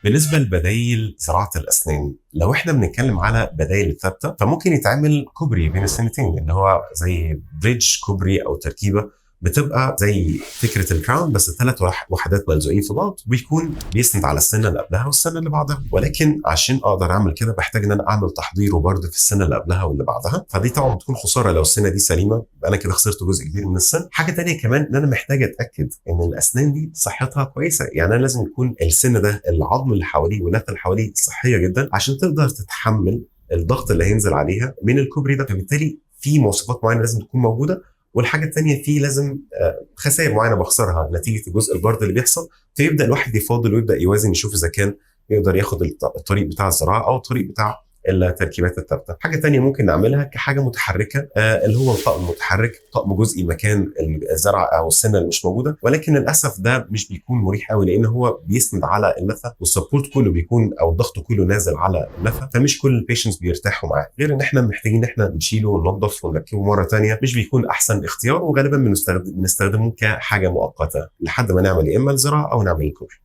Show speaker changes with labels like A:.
A: بالنسبة لبدايل زراعة الأسنان، لو احنا بنتكلم على بدايل الثابتة فممكن يتعمل كوبري بين السنتين، اللي هو زي بريدج كوبري أو تركيبة بتبقى زي فكرة الكراون، بس ثلاث وحدات ملزوقين في بعض، وبيكون بيسند على السنة اللي قبلها والسنة اللي بعدها. ولكن عشان أقدر أعمل كده بحتاج إن أنا أعمل تحضيره برضه في السنة اللي قبلها واللي بعدها، فدي طبعا بتكون خسارة. لو السنة دي سليمة يبقى أنا كده خسرت جزء كبير من السن. حاجة تانية كمان إن أنا محتاج أتأكد إن الأسنان دي صحتها كويسة، يعني أنا لازم يكون السن ده العظم اللي حواليه واللثة اللي حواليه صحية جدا عشان تقدر تتحمل الضغط اللي هينزل عليها من الكوبري ده. فبالتالي في مواصفات معينة لازم تكون موجودة. والحاجه الثانيه في لازم خسائر معينه بخسرها نتيجه الجزء البرد اللي بيحصل، فيبدا الواحد يفاضل ويبدا يوازن يشوف اذا كان يقدر ياخد الطريق بتاع الزراعه او الطريق بتاع التركيبات الثابته. حاجه تانية ممكن نعملها كحاجه متحركه اللي هو الطقم المتحرك، طقم جزئي مكان الزرع او السنه اللي مش موجوده. ولكن للاسف ده مش بيكون مريح قوي، لان هو بيسند على اللثه والسبورت كله بيكون او الضغط كله نازل على اللثه، فمش كل البيشنتس بيرتاحوا معاه. غير ان احنا محتاجين ان احنا نشيله وننظف ونركبه مره تانية، مش بيكون احسن اختيار، وغالبا بنستخدمه كحاجه مؤقته لحد ما نعمل يا اما الزراعه او نعمل الكوبري.